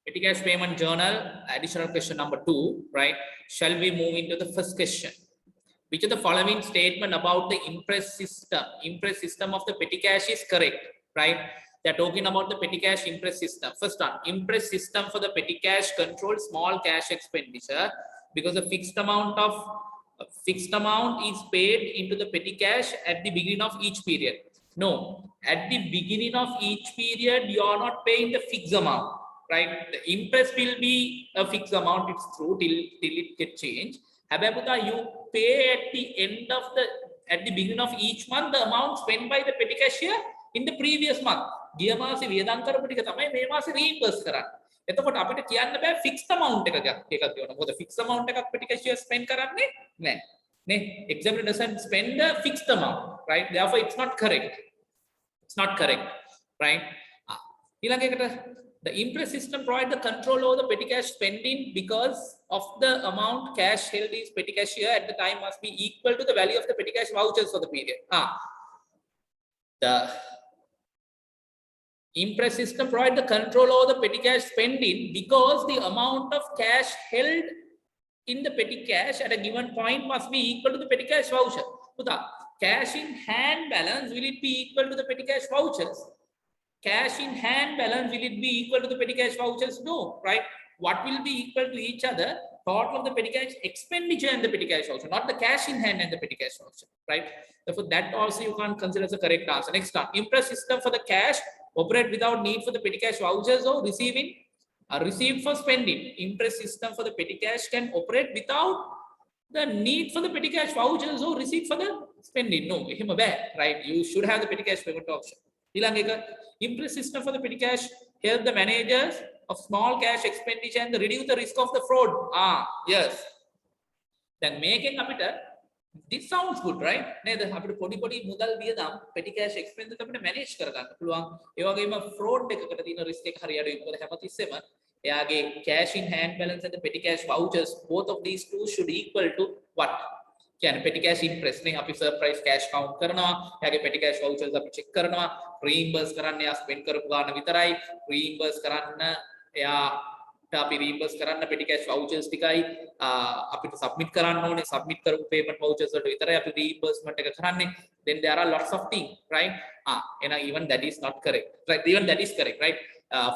Petty cash payment journal, additional question number 2, right? Shall we move into the first question? Which of the following statement about the impress system of the petty cash is correct, right? They're talking about the petty cash impress system. First one, impress system for the petty cash control small cash expenditure because a fixed amount is paid into the petty cash at the beginning of each period. No, at the beginning of each period, you are not paying the fixed amount, right? The impress will be a fixed amount, it's true till it get changed. However, you pay at the beginning of each month the amount spent by the petty cashier in the previous month. ගිය මාසේ වියදම් කරපු ටික තමයි මේ මාසේ රීම්බර්ස් කරන්නේ. එතකොට අපිට කියන්න බෑ ෆික්ස්ඩ් amount එකක් දෙනවා. මොකද ෆික්ස්ඩ් amount එකක් petty cashier spend කරන්නේ නැහැ. නේ? Examiner doesn't spend the fixed amount, right? Therefore it's not correct. It's not correct, right? ඊළඟ එකට the impress system provide the control over the petty cash spending because of the amount cash held is petty cashier at the time must be equal to the value of the petty cash vouchers for the period. The impress system provide the control over the petty cash spending because the amount of cash held in the petty cash at a given point must be equal to the petty cash voucher. Cash in hand balance, will it be equal to the petty cash vouchers? Cash in hand balance, will it be equal to the petty cash vouchers? No, right? What will be equal to each other? Total of the petty cash expenditure and the petty cash voucher, not the cash in hand and the petty cash voucher, right? Therefore, that also you can't consider as a correct answer. Next one, impress system for the cash operate without need for the petty cash vouchers or received for spending. Impress system for the petty cash can operate without the need for the petty cash vouchers or receipt for the spending. No, right? You should have the petty cash payment option. Impress system for the petty cash help the managers of small cash expenditure and reduce the risk of the fraud. Yes. Then making a bit. This sounds good, right? නේද අපිට පොඩි මුදල් වියදම් petty cash expenses අපිට manage කරගන්න පුළුවන්. ඒ වගේම fraud එකකට තියෙන risk එක හරි අඩුයි. මොකද හැමතිස්සෙම එයාගේ cash in hand balance and the petty cash vouchers, both of these two should equal to what? කියන්නේ petty cash impress නේ අපි surprise cash count කරනවා. එයාගේ petty cash vouchers අපි check කරනවා. reimburse කරන්න එයා spend කරපු ගාන විතරයි. reimburse කරන්න එයා අපි reimburse කරන්න petty cash vouchers ටිකයි අපිට submit කරන්න ඕනේ. submit කරපු payment vouchers වලට විතරයි අපි reimbursement එක කරන්නේ. Then there are lots of things, right? And even that is not correct, right? Even that is correct, right?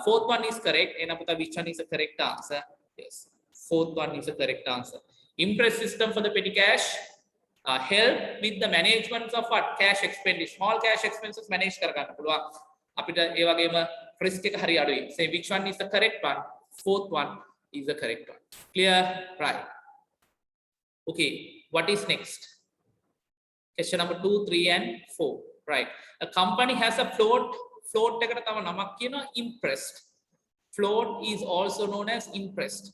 Fourth one is correct. And which one is the correct answer? Yes, fourth one is the correct answer. Impress system for the petty cash help with the management of what? Cash expenditure, small cash expenses manage කරගන්න පුළුවන්. අපිට ඒ වගේම risk එක හරි අඩුයි. Say which one is the correct one? Fourth one is the correct one. Clear? Right. Okay, what is next? Question number 2, 3 and 4. Right. A company has a float එකට තව නමක් කියනවා impressed. Float is also known as impressed.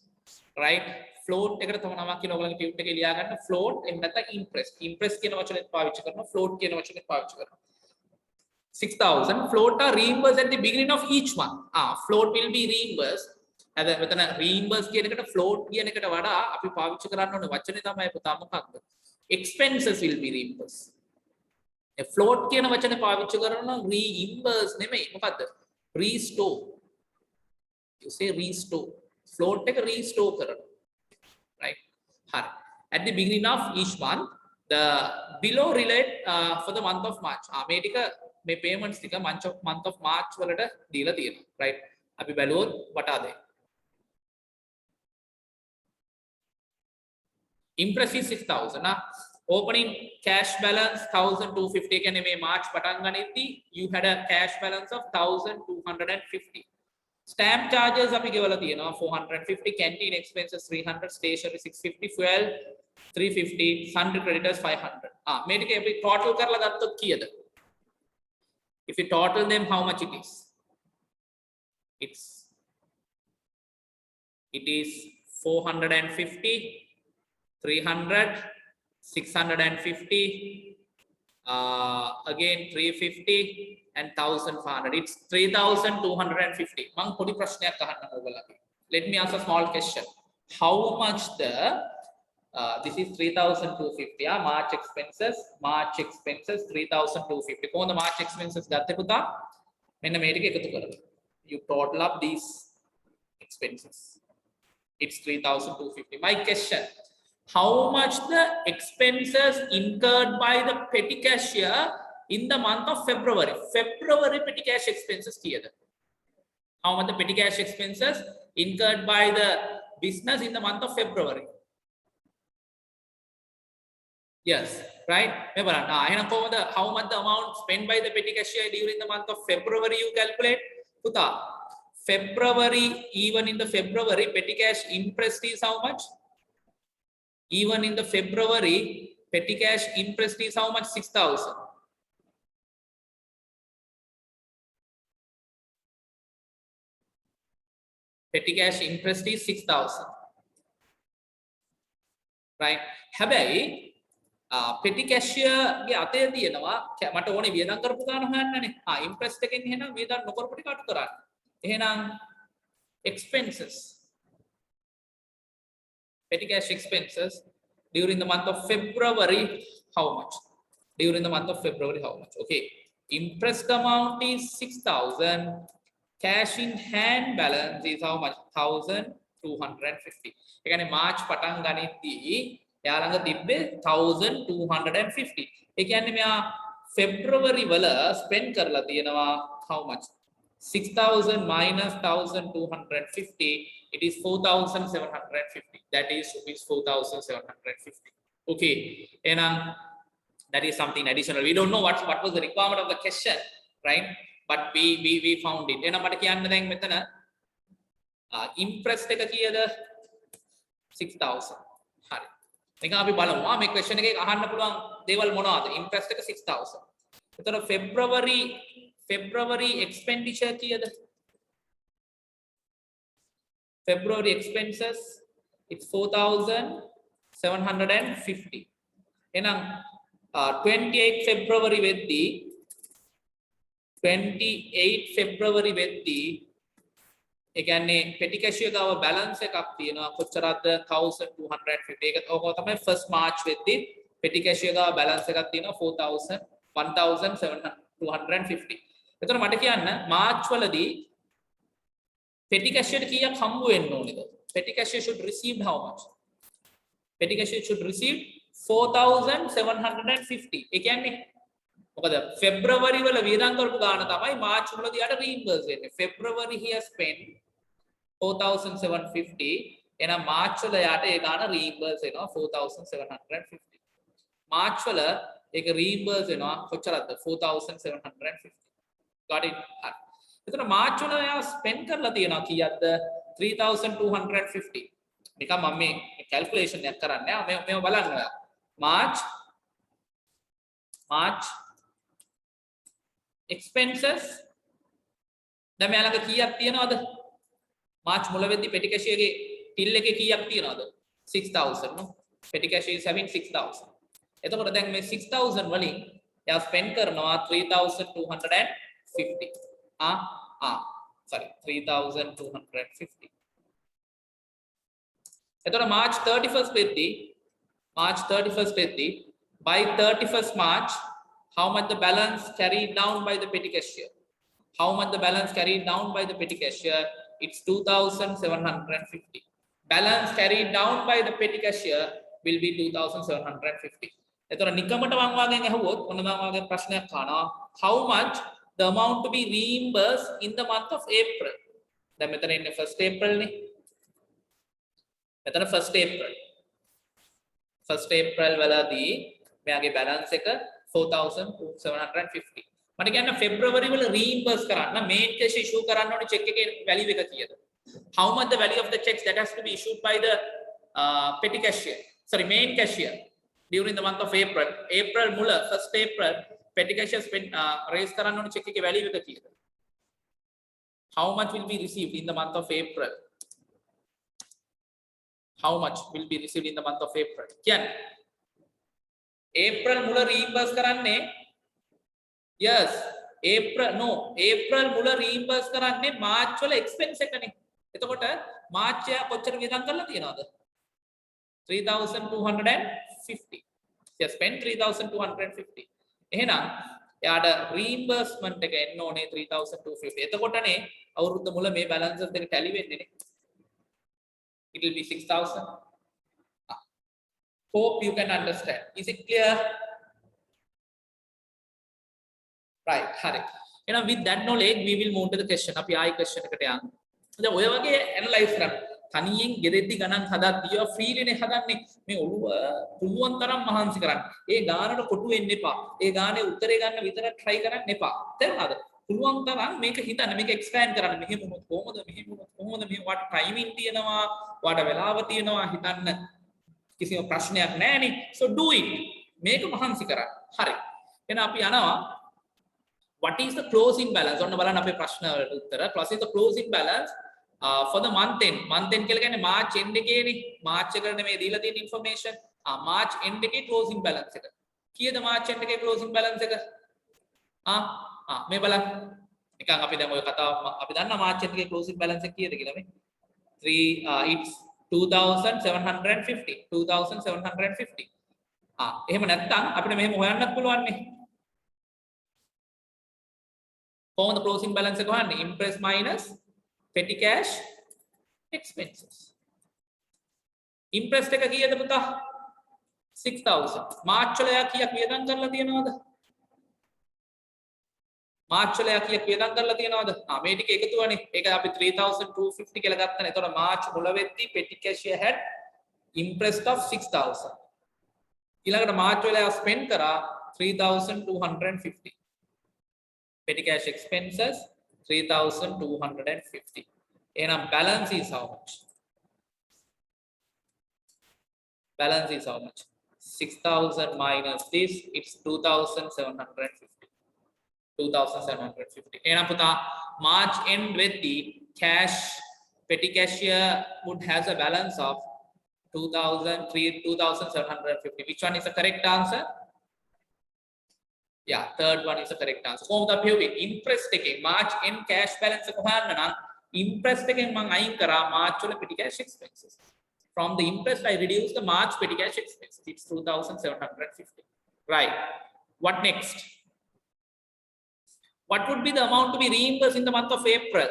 Right? Float එකට තව නමක් කියනවා. ඔයගොල්ලන්ගේ tute එකේ ලියා ගන්න float එහෙම නැත්නම් impressed. Impressed කියන වචනේත් පාවිච්චි කරනවා. Float කියන වචනේත් පාවිච්චි කරනවා. 6,000 float are reimbursed at the beginning of each month. Float will be reimbursed. අද මෙතන reimburse කියන එකට float කියන එකට වඩා අපි පාවිච්චි කරන්න ඕනේ වචනේ තමයි පුතා මොකක්ද? Expenses will be reimbursed. A float කියන වචනේ පාවිච්චි කරනවා reimburse නෙමෙයි මොකද්ද? Restore. You say restore. Float එක restore කරනවා. Right? හරි. At the beginning of each month, the below relate for the month of March. මේ ටික මේ payments ටික month of March වලට දීලා තියෙනවා. Right? අපි බැලුවොත් what are they? Impress is 6,000. Opening cash balance 1,250. Can you March patanganiti? You had a cash balance of 1,250. Stamp charges api kevala tiyena 450. Canteen expenses 300. Stationery 650. Fuel 350. Sundry creditors 500. මේ ටික අපි total කරලා ගත්තොත් කීයද? If you total them, how much it is? It is 450. 300, 650, again 350 and 1,500. It's 3,250. Let me ask a small question. How much this is 3,250. March expenses 3,250. What the March expenses? You total up these expenses. It's 3,250. My question, how much the expenses incurred by the petty cashier in the month of February? February petty cash expenses here. How much the petty cash expenses incurred by the business in the month of February? Yes, right? How much the amount spent by the petty cashier during the month of February you calculate? Puta, February, even in the February, petty cash interest is how much? Even in the February, petty cash interest is how much? 6,000. Petty cash interest is 6,000. Right? Habai, petty cashier ge ate diyenawa mata one වියදම් කරපු ගාන හොයන්නනේ. interest එකෙන් එහෙනම් වියදම් නොකරපු ටික අඩු කරන්න. එහෙනම් expenses, petty cash expenses during the month of February, how much? During the month of February, how much? Okay, interest amount is 6,000. Cash in hand balance is how much? 1,250. ඒ කියන්නේ මාර්ච් පටන් ගනිද්දී එයා ළඟ තිබ්බේ 1,250. ඒ කියන්නේ මෙයා February වල spend කරලා තියෙනවා how much? 6,000 minus 1,250, it is 4,750. That is rupees 4,750. Okay, and that is something additional. We don't know what was the requirement of the question, right? But we found it. And මට කියන්න දැන් මෙතන interest එක කීයද? 6,000. හරි. නිකන් අපි බලමු. මේ question එකේ අහන්න පුළුවන් දේවල් මොනවද? interest එක 6,000. එතන February expenditure kiyada? February expenses, it's 4,750. Enam 28 February weddi 28 February weddi ඒ කියන්නේ petty cashier ගාව balance එකක් තියෙනවා කොච්චරද 1,250. ඒක තමයි first March වෙද්දි petty cashier ගාව balance එකක් තියෙනවා 1,750. එතකොට මට කියන්න මාර්ච් වලදී petty cashier කීයක් හම්බ වෙන්න ඕනේද? Petty cashier should receive how much? Petty cashier should receive 4,750. ඒ කියන්නේ මොකද February වල වියදම් කරපු ගාන තමයි මාර්ච් වලදී යට reimburse වෙන්නේ. February he has spent 4,750. එහෙනම් මාර්ච් වල යට ඒ ගාන reimburse වෙනවා 4,750. මාර්ච් වල ඒක reimburse වෙනවා කොච්චරද? 4,750. Got it? එතන මාර්ච් වල යා ස්පෙන්ඩ් කරලා තියෙනවා කීයක්ද? 3,250. නිකන් මම මේ කැල්කියුලේෂන් එකක් කරන්නේ. මේව බලන්න ඔයා. මාර්ච් expenses දැන් මෙයා ළඟ කීයක් තියනවද? මාර්ච් මුල වෙද්දි petty cashier ගේ till එකේ කීයක් තියනවද? 6,000 no? Petty cashier is having 6,000. එතකොට දැන් මේ 6,000 වලින් එයා ස්පෙන්ඩ් කරනවා 3,250. Sorry, 3,250. එතකොට March 31st වෙද්දී by 31st March, how much the balance carried down by the petty cashier? How much the balance carried down by the petty cashier? It's 2,750. Balance carried down by the petty cashier will be 2,750. එතකොට නිකමට මම වාගෙන් අහුවොත් මොනවා වාගේ ප්‍රශ්නයක් අහනවා. How much the amount to be reimbursed in the month of April? දැන් මෙතන ඉන්නේ 1st April නේ. මෙතන 1st April වලදී මෙයාගේ balance එක 4,750. මට කියන්න February වල reimburse කරන්න main cash issue කරන්න ඕනේ check එකේ value එක කීයද? How much the value of the checks that has to be issued by the petty cashier? Sorry, main cashier during the month of April. April මුල 1st April petty cashier spend raise කරන්න ඕනේ check එකේ value එක කීයද? How much will be received in the month of April? How much will be received in the month of April? කියන්නේ April මුල reimburse කරන්නේ yes April මුල reimburse කරන්නේ March වල expense එකනේ. එතකොට March එක කොච්චර වියදම් කරලා තියනවද? 3,250. He spent 3,250. එහෙනම් එයාට reimbursement එක එන්න ඕනේ 3,250. එතකොටනේ අවුරුද්ද මුල මේ balances දෙක tally වෙන්නේ නේ. It will be 6,000. Hope you can understand. Is it clear? Right. Hari. With that knowledge, we will move to the question. අපි ආයි question එකට යන්න. දැන් ඔය වගේ analyze කරන්න. තනියෙන් ගෙදෙද්දි ගණන් හදද්දී ඔය ෆ්‍රීලිනේ හදන්නේ. මේ ඔළුව පුළුවන් තරම් මහන්සි කරන්න. ඒ ගානට කොටු වෙන්න එපා. ඒ ගානේ උත්තරේ ගන්න විතර try කරන්න එපා. තේරුණාද? පුළුවන් තරම් මේක හිතන්න, මේක expand කරන්න. මෙහෙම වුණොත් කොහොමද? මෙහෙම වුණොත් කොහොමද? මෙහෙම වට timing තියෙනවා, වට වෙලාව තියෙනවා හිතන්න. කිසිම ප්‍රශ්නයක් නැහැනේ. So do it. මේක මහන්සි කරන්න. හරි. එහෙනම් අපි යනවා. What is the closing balance? ඔන්න බලන්න අපේ ප්‍රශ්න වලට උත්තර. What is the closing balance for the month end? Month end කියලා කියන්නේ March end එකේනේ. March එකට මේ දීලා තියෙන information. March end එකේ closing balance එක. කීයද March end එකේ closing balance එක? මේ බලන්න. නිකන් අපි දැන් ඔය කතාව අපි දන්නා March end එකේ closing balance එක කීයද කියලා මේ. 3 it's 2750. 2750. එහෙම නැත්නම් අපිට මෙහෙම හොයන්නත් පුළුවන් නේ. කොහොමද closing balance එක හොයන්නේ? Impress minus petty cash expenses. Impress එක කීයද පුතා? 6000. March වල යා කීයක් වියදම් කරලා තියෙනවද? March වල යා කීයක් වියදම් කරලා තියෙනවද? මේ ටික එකතුවනේ. ඒක අපි 3250 කියලා ගත්තනේ. එතකොට March මුල වෙද්දී petty cash had impressed of 6000. ඊළඟට March වල යා spend කරා 3250. Petty cash expenses 3250. And balance is how much? Balance is how much? 6000 minus this, it's 2750. 2750. And put March end with the cash, petty cashier would has a balance of 2750. Which one is the correct answer? Yeah, third one is the correct answer. කොහොමද අපි හොවේ? Impress එකේ March end cash balance එක හොයන්න නම් Impress එකෙන් මම අයින් කරා March වල petty cash expenses. From the Impress I reduce the March petty cash expenses. It's 2750. Right. What next? What would be the amount to be reimbursed in the month of April?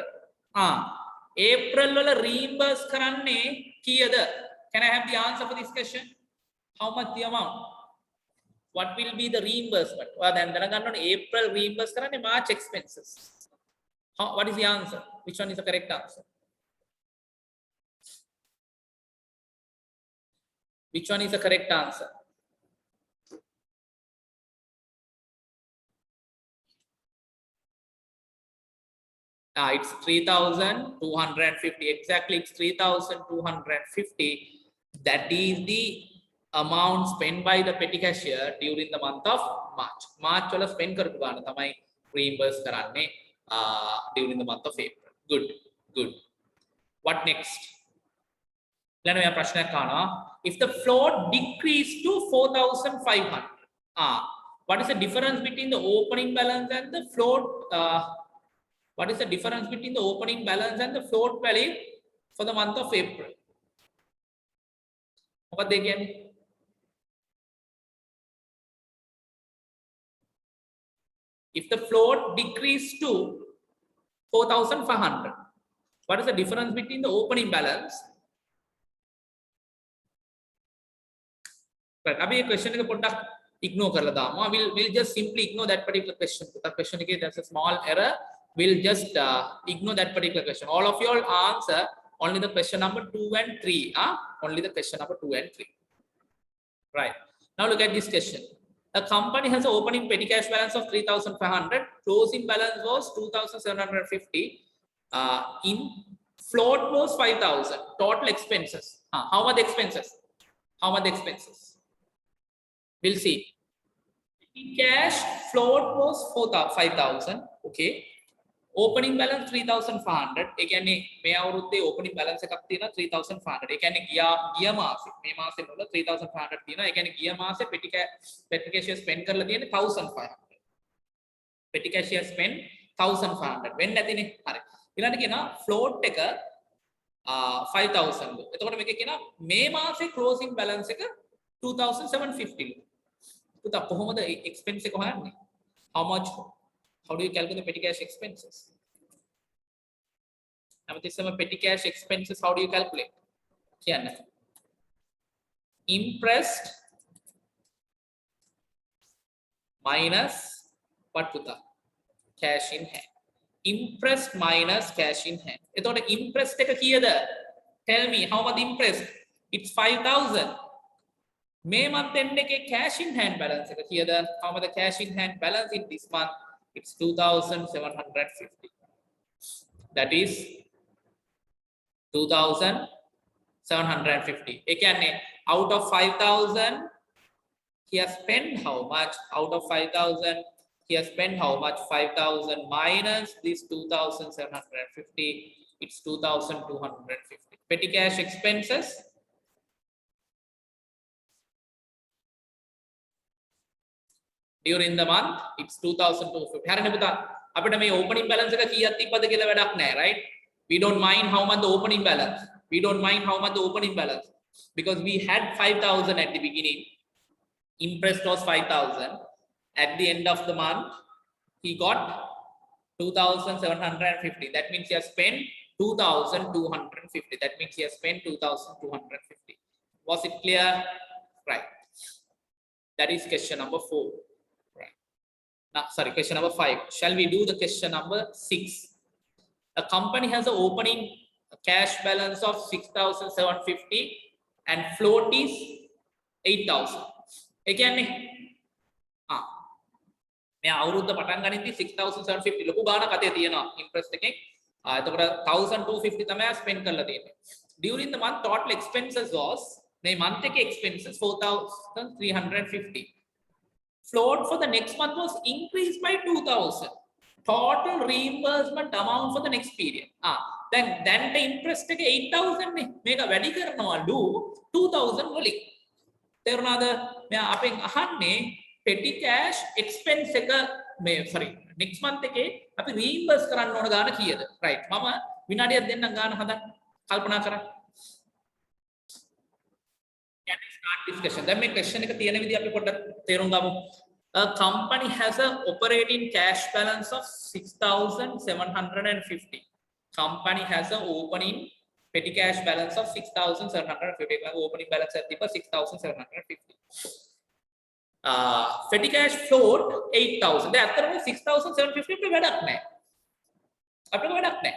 April වල reimburse කරන්නේ කීයද? Can I have the answer for this question? How much the amount? What will be the reimbursement? Well, then April reimburse karane March expenses. What is the answer? Which one is the correct answer? Which one is the correct answer? It's 3250. Exactly, it's 3250. That is the amount spent by the petty cashier during the month of March. March wala spend කරපු ගාන තමයි reimburse කරන්නේ during the month of April. Good, good. What next? ඊළඟ මෙයා ප්‍රශ්නයක් අහනවා. If the float decreased to 4500. What is the difference between the opening balance and the float? What is the difference between the opening balance and the float value for the month of April? මොකක්ද ඒ කියන්නේ? If the float decreased to 4500, what is the difference between the opening balance? Right. Abhi ye question එක පොඩ්ඩක් ignore කරලා දාමු. We'll just simply ignore that particular question. That question එකේ there's a small error. We'll just ignore that particular question. All of you all answer only the question number 2 and 3. Only the question number 2 and 3. Right. Now look at this question. A company has an opening petty cash balance of 3500. Closing balance was 2750. In float was 5000. Total expenses. How are the expenses? How are the expenses? We'll see. Cash float was 5000. Okay. Opening balance 3500. ඒ කියන්නේ මේ අවුරුද්දේ opening balance එකක් තියෙනවා 3500. ඒ කියන්නේ ගිය මාසේ මේ මාසේ වල 3500 තියෙනවා. ඒ කියන්නේ ගිය මාසේ petty cashier spend කරලා තියෙන්නේ 1500. Petty cashier spend 1500. වෙන්නේ නැතිනේ. හරි. ඊළඟට කියනවා float එක 5000. එතකොට මේක කියනවා මේ මාසේ closing balance එක 2750. පුතා කොහොමද expense එක හොයන්නේ? How much? How do you calculate the petty cash expenses? Now, this is petty cash expenses. How do you calculate? කියන්න. Impressed minus what පුතා? Cash in hand. Impressed minus cash in hand. එතකොට impressed එක කීයද? Tell me how much impressed? It's 5,000. May month end එකේ cash in hand balance එක කීයද? How much the cash in hand balance in this month? It's 2,750. That is 2,750. ඒ කියන්නේ out of 5,000 he has spent how much? Out of 5,000 he has spent how much? 5,000 minus this 2,750. It's 2,250. Petty cash expenses. During the month, it's 2,250. හරිනේ පුතා. අපිට මේ opening balance එක කීයක් තිබ්බද කියලා වැඩක් නැහැ, right? We don't mind how much the opening balance. We don't mind how much the opening balance because we had 5,000 at the beginning. Interest was 5,000. At the end of the month, he got 2,750. That means he has spent 2,250. That means he has spent 2,250. Was it clear? Right. That is question number 4. Right. Now, sorry, question number 5. Shall we do the question number 6? A company has an opening cash balance of 6,750 and float is 8,000. ඒ කියන්නේ මේ අවුරුද්ද පටන් ගනිද්දි 6,750 ලොකු ගාණක් අතේ තියෙනවා interest එකෙන්. එතකොට 1,250 තමයි ස්පෙන්ඩ් කරලා තියෙන්නේ. During the month total expenses was මේ month එකේ expenses 4,350. Float for the next month was increased by 2,000. Total reimbursement amount for the next period. Then the interest එක 8,000 නේ. මේක වැඩි කරනවලු 2,000 වලින්. තේරුණාද? මම අපෙන් අහන්නේ petty cash expense එක මේ sorry next month එකේ අපි reimburse කරන්න ඕන ගාන කීයද? right. මම විනාඩියක් දෙන්නම් ගාන හදන්න. කල්පනා කරන්න. Can we start discussion? දැන් මේ question එක තියෙන විදිහ අපි පොඩ්ඩක් තේරුම් ගමු. A company has a operating cash balance of 6,750. Company has a opening petty cash balance of 6,750. Opening balance at 6,750. Petty cash float 8,000. දැන් අතරම 6,750 අපිට වැඩක් නැහැ. අපිට වැඩක් නැහැ.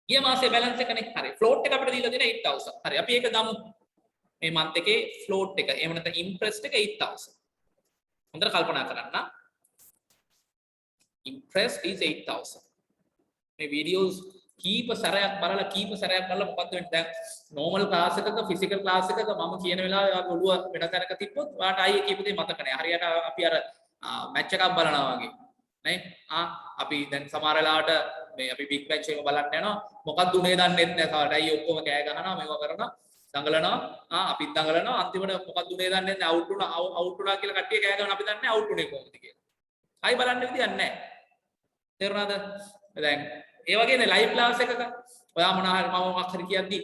ඊයේ මාසේ balance එකනේ. හරි. float එක අපිට දීලා තියෙන 8,000. හරි. අපි ඒක ගමු. මේ month එකේ float එක. එහෙම නැත්නම් interest එක 8,000. හොඳට කල්පනා කරන්න. Interest is 8,000. මේ videos කීප සැරයක් බලලා මොකද්ද වෙන්නේ? දැන් normal class එකක physical class එකක මම කියන වෙලාවේ ඔයාලා ඔළුව වෙන තැනක තිබ්බොත් ඔයාලට ආයේ කියපු දේ මතක නැහැ. හරියට අපි අර match එකක් බලනවා වගේ. නේ? අපි දැන් සමහර වෙලාවට මේ අපි big match එක බලන්න යනවා. මොකක්ද උනේ දන්නේ නැහැ. සමහරට අයියේ ඔක්කොම කෑ ගහනවා මේවා කරනවා. දඟලනවා අපිත් දඟලනවා අන්තිමට මොකක්ද උනේ දන්නේ නැහැ අවුට් වුණා කියලා කට්ටිය කෑ ගහනවා අපි දන්නේ නැහැ අවුට් උනේ කොහොමද කියලා. ආයි බලන්න විදියක් නැහැ. තේරුණාද? දැන් ඒ වගේනේ ලයිව් ක්ලාස් එකක ඔයා මොනවා හරි මම මොකක් හරි කියද්දි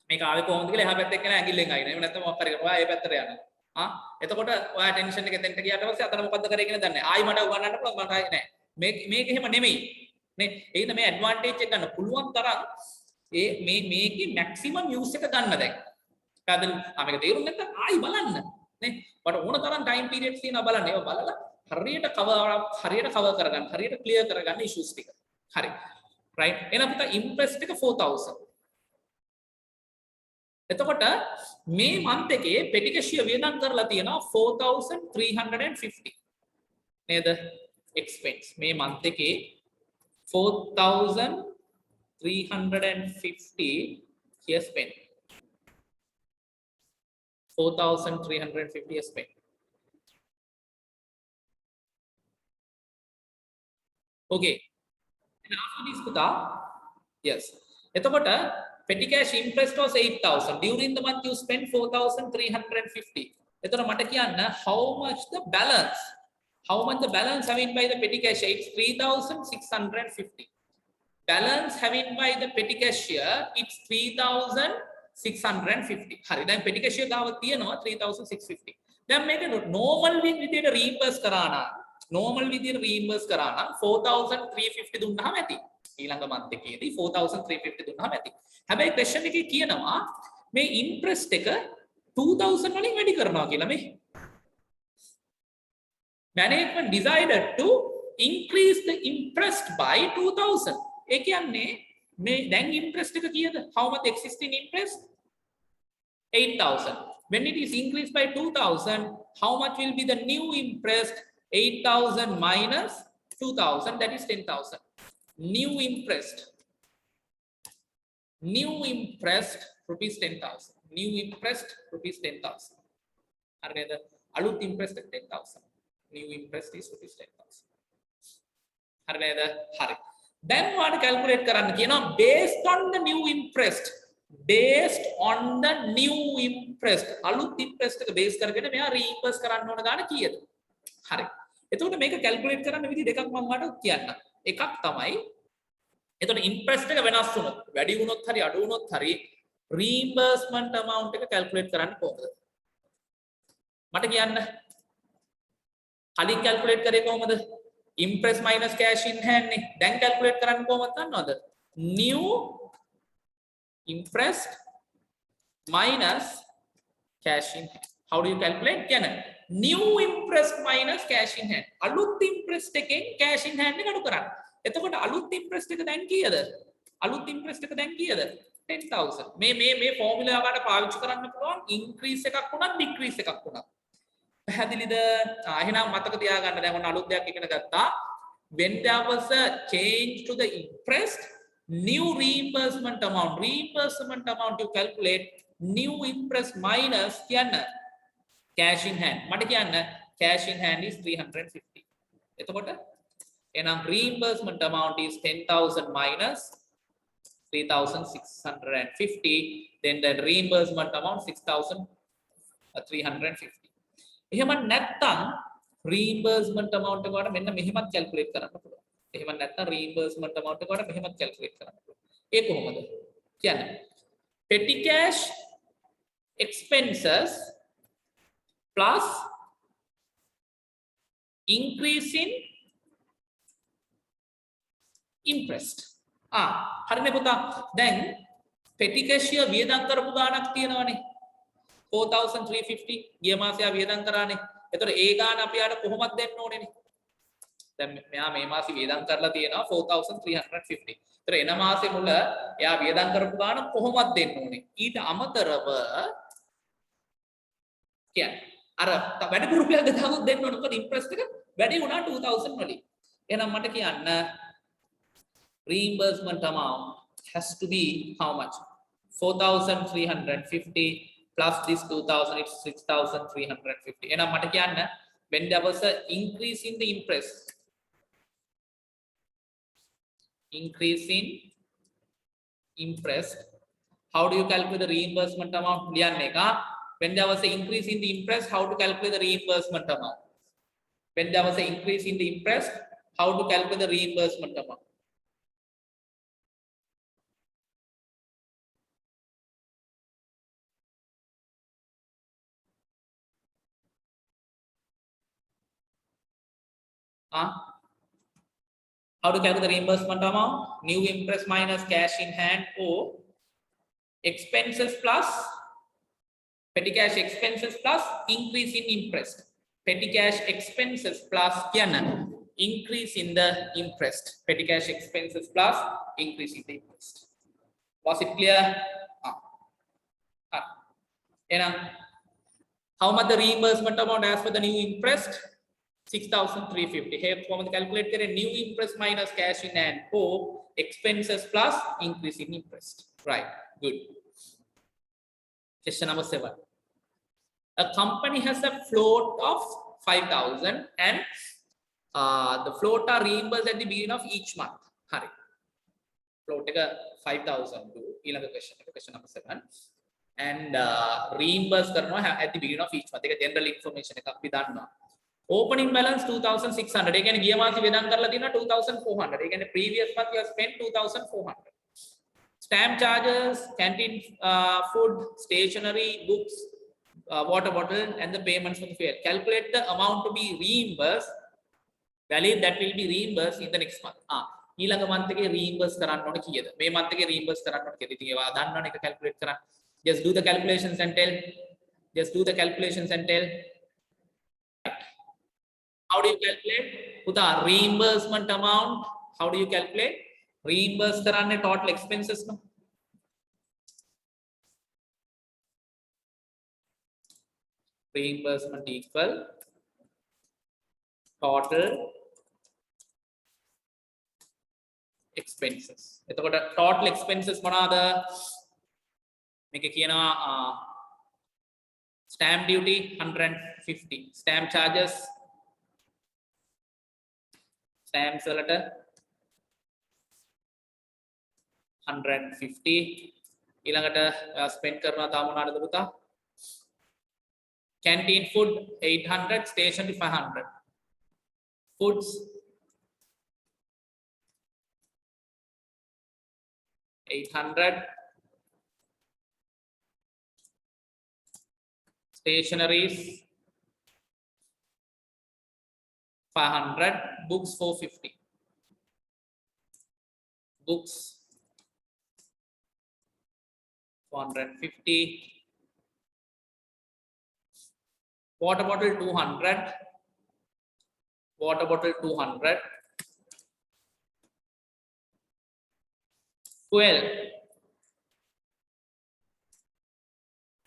මේක ආවේ කොහොමද කියලා එහා පැත්තේ කෙනා ඇඟිල්ලෙන් අයින. එහෙම නැත්නම් මොකක් හරි කරනවා ඔයා ඒ පැත්තට යනවා. එතකොට ඔයා ටෙන්ෂන් එක එතෙන්ට ගියාට පස්සේ අතන මොකද්ද කරේ කියලා දන්නේ නැහැ. ආයි මට උගන්නන්න පුළුවන් මට ආයි නැහැ. මේක එහෙම නෙමෙයි. නේ? ඒකින්ද මේ ඇඩ්වාන්ටේජ් එක ගන්න පුළුවන් තරම් මේකේ මැක්සිමම් යූස් එක ගන්න දැන්. කාදල් මේක තේරුම් නැත්නම් ආයි බලන්න නේ. මට ඕන තරම් ටයිම් පීරියඩ්ස් තියෙනවා බලන්න. ඒවා බලලා හරියට කවර් කරගන්න, හරියට ක්ලියර් කරගන්න ඉෂුස් ටික. හරි. right. එහෙනම් පුතා ඉම්ප්‍රෙස්ට් එක 4,000. එතකොට මේ month එකේ petty cash වියදම් කරලා තියෙනවා 4,350. නේද? expense. මේ month එකේ 4,350 here spent. 4,350 spent. Okay. And after this, Kuta, yes. එතකොට petty cash interest was 8,000. During the month you spent 4,350. එතකොට මට කියන්න how much the balance? How much the balance having by the petty cash? It's 3,650. Balance having by the petty cashier, it's 3,650. හරි. දැන් petty cashier ගාව තියෙනවා 3,650. දැන් මේක normal විදියට reimburse කරා නම් 4,350 දුන්නාම ඇති. ඊළඟ month එකේදී 4350 දුන්නාම ඇති. හැබැයි question එකේ කියනවා මේ interest එක 2000 වලින් වැඩි කරනවා කියලා මේ. Management decided to increase the interest by 2000. ඒ කියන්නේ මේ දැන් interest එක කීයද? How much existing interest? 8000. When it is increased by 2000, how much will be the new interest? 8000 minus 2000, that is 10,000. New interest rupees 10,000. New interest rupees 10,000. හරිද? අලුත් interest 10,000. New interest is rupees 10,000. හරිද? හරි. දැන් ඔයාලට calculate කරන්න කියනවා based on the new interest. Based on the new interest. අලුත් interest එක base කරගෙන මෙයා reimburse කරන්න ඕන ගාන කීයද? හරි. එතකොට මේක calculate කරන්න විදි දෙකක් මම ඔයාලට කියන්නම්. එකක් තමයි එතකොට interest එක වෙනස් වුණොත් වැඩි වුණොත් හරි අඩු වුණොත් හරි reimbursement amount එක calculate කරන්න කොහොමද? මට කියන්න. කලින් calculate කරේ කොහොමද? Interest minus cash in hand නේ. දැන් calculate කරන්න කොහොමද දන්නවද? New interest minus cash in hand. How do you calculate? Can new interest minus cash in hand. අලුත් interest එකෙන් cash in hand එක අඩු කරන්න. එතකොට අලුත් interest එක දැන් කීයද? අලුත් interest එක දැන් කීයද? 10,000. මේ formula එකට පාවිච්චි කරන්න පුළුවන් increase එකක් වුණත් decrease එකක් වුණත්. පැහැදිලිද? එහෙනම් මතක තියාගන්න දැන් ඔන්න අලුත් දෙයක් ඉගෙන ගත්තා. When there was a change to the interest, new reimbursement amount you calculate new interest minus කියන්න cash in hand. මට කියන්න cash in hand is 350. එතකොට එහෙනම් reimbursement amount is 10,000 minus 3,650. Then the reimbursement amount 6,350. එහෙම නැත්නම් reimbursement amount එක වලට මෙන්න මෙහෙමත් calculate කරන්න පුළුවන්. එහෙම නැත්නම් reimbursement amount එක වලට මෙහෙමත් calculate කරන්න පුළුවන්. ඒ කොහොමද? කියන්නේ petty cash expenses plus increase in interest. හරිනේ පුතා. දැන් petty cash එක වියදම් කරපු ගාණක් තියෙනවනේ. 4,350 ගිය මාසය වියදම් කරානේ. එතකොට ඒ ගාණ අපි යාට කොහොමද දෙන්න ඕනේනේ? දැන් මෙයා මේ මාසෙ වියදම් කරලා තියෙනවා 4,350. එතකොට එන මාසෙ මුල එයා වියදම් කරපු ගාණ කොහොමද දෙන්න ඕනේ? ඊට අමතරව කියන්නේ අර වැඩි රුපියල් 2,000 දෙන්න ඕනේ. මොකද ඉන්ට්‍රස්ට් එක වැඩි වුණා 2,000 වලින්. එහෙනම් මට කියන්න reimbursement amount has to be how much? 4,350 plus this 2,000, it's 6,350. එහෙනම් මට කියන්න when there was a increase in the interest, how do you calculate the reimbursement amount? ලියන්න එක. When there was an increase in the interest, how to calculate the reimbursement amount? When there was an increase in the interest, how to calculate the reimbursement amount? How to calculate the reimbursement amount? New interest minus cash in hand or expenses plus petty cash expenses plus increase in interest. Petty cash expenses plus increase in the interest. Petty cash expenses plus increase in the interest. Was it clear? How much the reimbursement amount as per the new interest? 6,350. Here, from the calculator, new interest minus cash in hand or expenses plus increase in interest. Right. Good. Question number 7. A company has a float of 5,000 and the float are reimbursed at the beginning of each month. Hurry. Float 5,000 to question number 7. And reimburse at the beginning of each month. General information. Opening balance 2,600. Again, giya maasi vedan karla dina 2,400. Again, previous month you have spent 2,400. Stamp charges, canteen food, stationery, books, water bottle, and the payments for the fare. Calculate the amount to be reimbursed. Value that will be reimbursed in the next month. ඊළඟ month එකේ reimburse කරන්න ඕනේ කීයද? මේ month එකේ reimburse කරන්න ඕනේ කීයද? ඉතින් ඒවා දන්නවනේ ඒක calculate කරන්න. Just do the calculations and tell. Just do the calculations and tell. How do you calculate? පුතා reimbursement amount. How do you calculate? Reimburse කරන්නේ total expenses no. Reimbursement equal total expenses. එතකොට total expenses මොනවාද? මේක කියනවා stamp duty 150, stamp charges stamps වලට 150 ඊළඟට spend කරනවා තා මොනවාද පුතා? Canteen food 800, stationery 500. Foods 800, stationaries 500, books 450. Books 450. Water bottle 200. Water bottle 200. Fuel.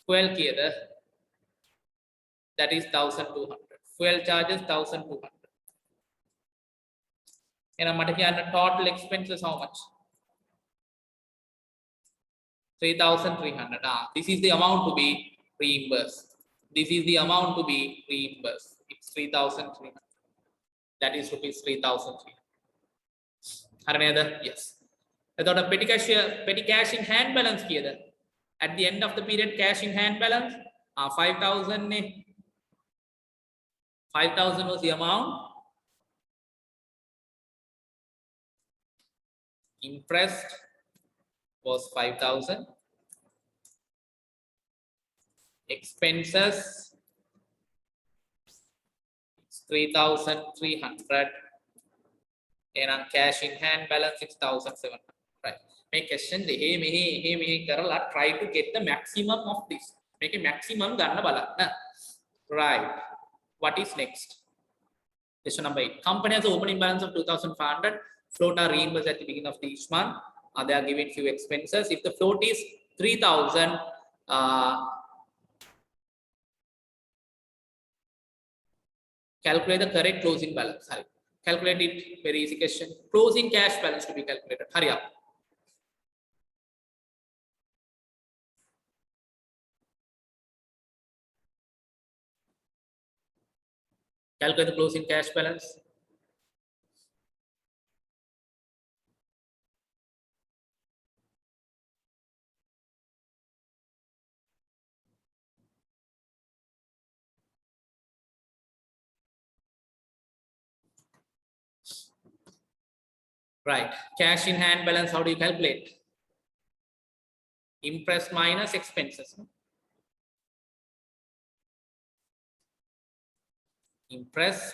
Fuel kiyada. That is 1200. Fuel charges 1200. And I'm the total expenses how much? 3,300. This is the amount to be reimbursed. This is the amount to be reimbursed. It's 3,300. That is rupees 3,300. Yes. I thought a petty cash in hand balance here. At the end of the period, cash in hand balance 5,000. 5,000 was the amount. Interest was 5,000. Expenses 3,300. And on cash in hand balance 6,700. Right. Make question karala try to get the maximum of this. Make a maximum ganna balanna. Right. What is next? Question number 8. Company has an opening balance of 2,500. Float are reimbursed at the beginning of each month. They are given few expenses. If the float is 3,000, calculate the correct closing balance. Hurry. Calculate it. Very easy question. Closing cash balance to be calculated. Hurry up. Calculate the closing cash balance. Right. Cash in hand balance, how do you calculate? Interest minus expenses. Interest,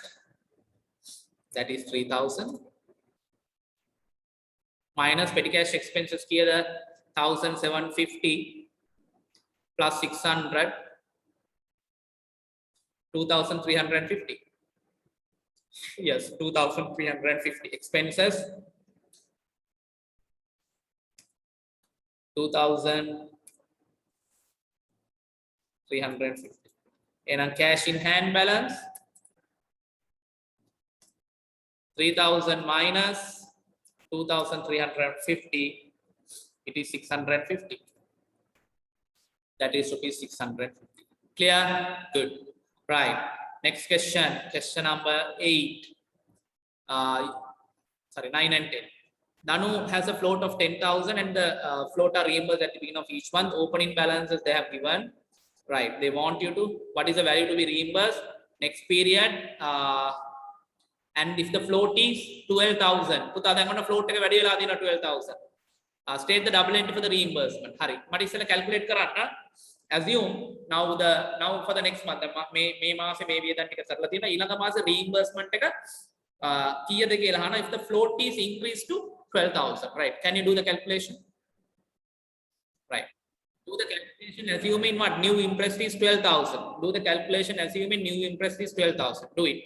that is 3,000. Minus petty cash expenses here, 1,750 plus 600, 2,350. Yes, 2,350. Expenses 2,350. And on cash in hand balance 3,000 minus 2,350, it is 650. That is rupees 650. Clear? Good. Right. Next question. Question number 8. 9 and 10. Danu has a float of 10,000 and the float are reimbursed at the beginning of each month. Opening balances they have given. Right. They want you to, what is the value to be reimbursed? Next period. And if the float is 12,000, put that on a float 12,000. State the double entry for the reimbursement. Hurry. But is calculate karata. Assume now for the next month, May Mas maybe that take a reimbursement කීයද කියලා අහනවා. If the float is increased to 12,000, right? Can you do the calculation? Right. Do the calculation assuming what? New interest is 12,000. Do the calculation assuming new interest is 12,000. Do it.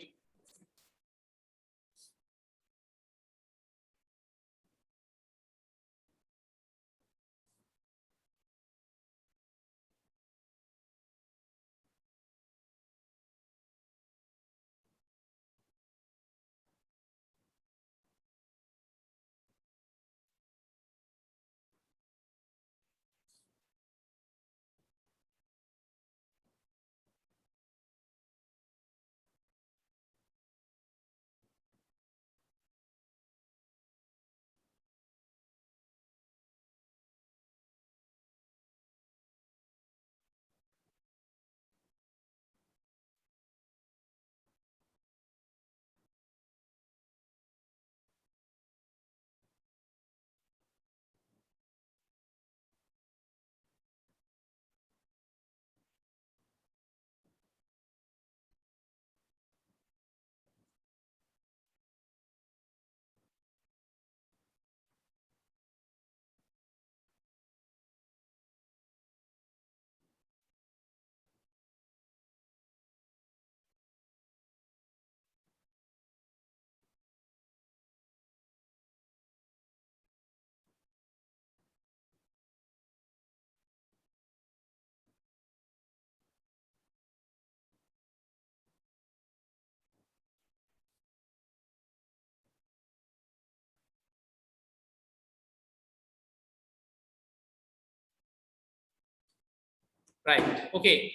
Right. Okay.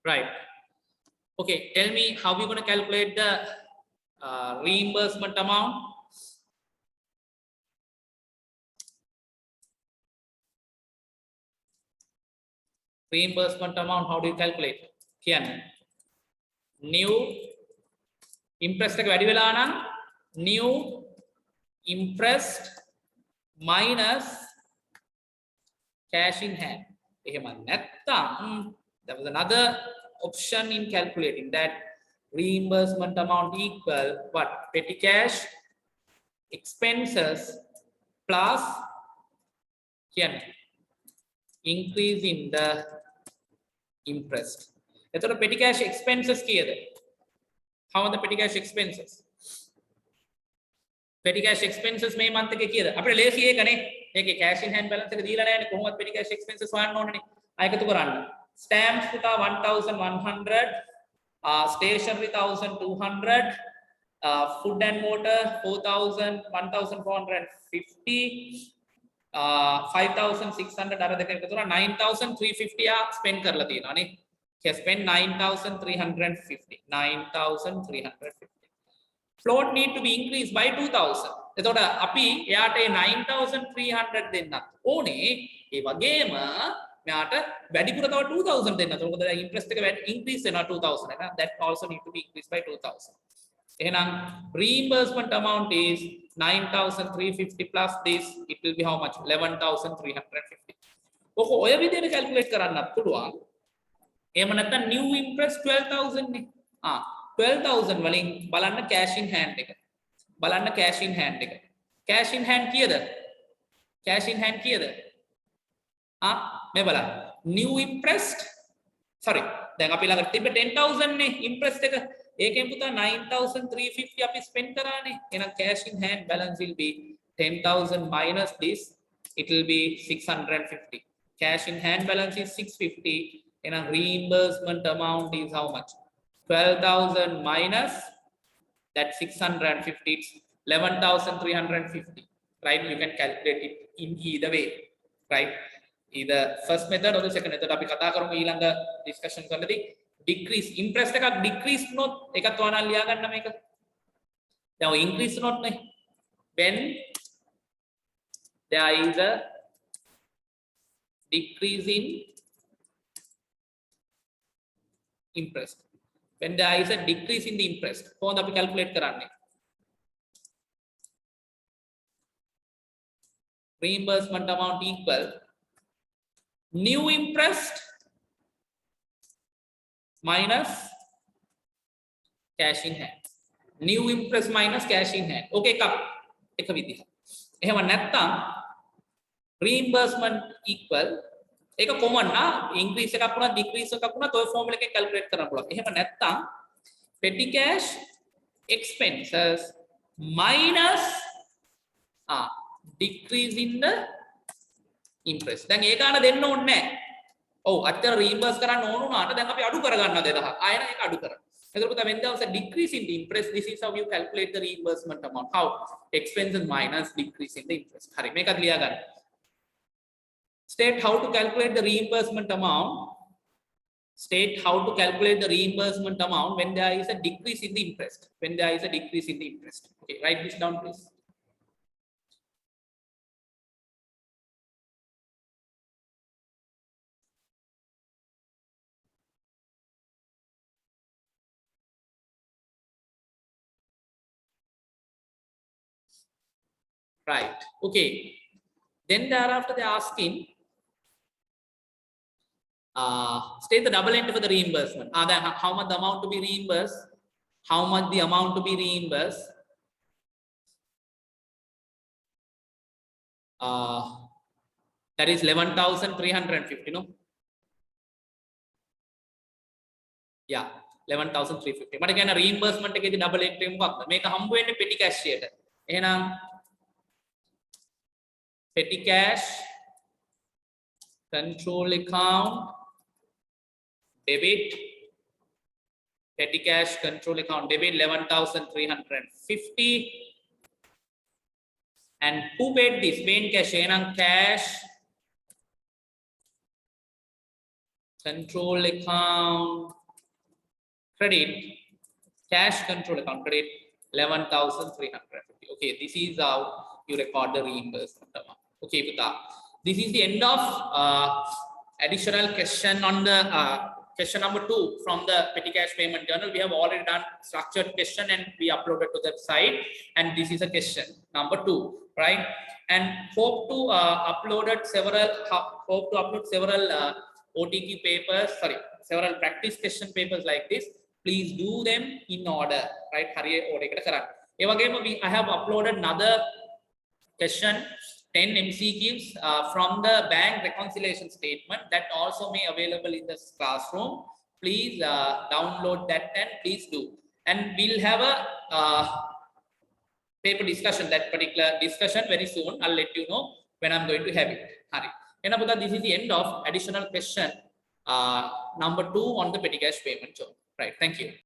Right. Okay. Tell me how we're going to calculate the reimbursement amount. Reimbursement amount, how do you calculate? Here. New interest එක වැඩි වෙලා නම් new interest minus cash in hand. එහෙම නැත්නම් there was another option in calculating that reimbursement amount equal what? Petty cash expenses plus here increase in the interest. එතකොට petty cash expenses කීයද? How are the petty cash expenses? Petty cash expenses මේ month එකේ කීයද? අපිට ලේසි ඒකනේ. ඒකේ cash in hand balance එක දීලා නැහැනේ. කොහොමද petty cash expenses හොයන්න ඕනනේ. ආයකතු කරන්න. Stamps පුතා 1100, stationery 1200, food and water 4000, 1450, 5600 අර දෙක එකතු කරලා 9350 ආ spend කරලා තියෙනවා නේ. spend 9350. 9350. Float need to be increased by 2000. එතකොට අපි එයාට 9300 දෙන්නත් ඕනේ. ඒ වගේම මෙයාට වැඩිපුර තව 2000 දෙන්නත්. මොකද දැන් interest එක increase වෙනවා 2000 එක. That also need to be increased by 2000. එහෙනම් reimbursement amount is 9350 plus this, it will be how much? 11350. ඔක ඔය විදිහට calculate කරන්නත් පුළුවන්. එහෙම නැත්නම් new interest 12000 නේ. 12000 වලින් බලන්න cash in hand එක. බලන්න cash in hand එක. cash in hand කීයද? cash in hand කීයද? මේ බලන්න. new interest sorry. දැන් අපි ළඟ තිබ්බ 10000 නේ interest එක. ඒකෙන් පුතා 9350 අපි spend කරානේ. එහෙනම් cash in hand balance will be 10000 minus this, it will be 650. Cash in hand balance is 650. And a reimbursement amount is how much? 12,000 minus that 650, it's 11,350, right? You can calculate it in either way, right? Either first method or the second method. අපි කතා කරමු ඊළඟ discussion කරනදී decrease interest එකක් decrease නොත් එකත් වහන ලියා ගන්න මේක. දැන් increase නොත් නේ. When there is a decrease in interest. When there is a decrease in the interest, කොහොමද අපි calculate කරන්නේ? Reimbursement amount equal new interest minus cash in hand. New impress minus cash in hand. Okay, එක විදිහ. එහෙම නැත්නම් reimbursement equal ඒක common නා increase එකක් වුණා decrease එකක් වුණා ඔය formula එකෙන් calculate කරන්න පුළුවන්. එහෙම නැත්නම් petty cash expenses minus decrease in the impress. දැන් ඒ ගාන දෙන්න ඕනේ නැහැ. ඔව් අච්චර reimburse කරන්න ඕන උනාට දැන් අපි අඩු කරගන්නවා 2000. ආයෙ නම් ඒක අඩු කරනවා. එතකොට when there was a decrease in the interest, this is how you calculate the reimbursement amount. How? Expenses minus decrease in the interest. හරි මේකත් ලියා ගන්න. State how to calculate the reimbursement amount. State how to calculate the reimbursement amount when there is a decrease in the interest. When there is a decrease in the interest. Okay, write this down, please. Right. Okay. Then thereafter they're asking, state the double entry for the reimbursement. Then how much the amount to be reimbursed? How much the amount to be reimbursed? That is 11,350. No. Yeah, 11,350. But again, a reimbursement again the double entry make a humble and petty cash share. Petty cash control account debit. Petty cash control account debit 11,350. And who paid this? Main cash cash control account credit. Cash control account credit 11,350. Okay, this is how you record the reimbursement amount. Okay, Puta. This is the end of additional question on the question number 2 from the petty cash payment journal. We have already done structured question and we uploaded to the site. And this is a question number 2, right? And hope to upload several OTQ papers. Sorry, several practice question papers like this. Please do them in order, right? I have uploaded another question 10 MCQs from the bank reconciliation statement that also may available in this classroom. Please download that and please do. And we'll have a paper discussion, that particular discussion very soon. I'll let you know when I'm going to have it. Hari. This is the end of additional question number 2 on the petty cash payment job. Right. Thank you.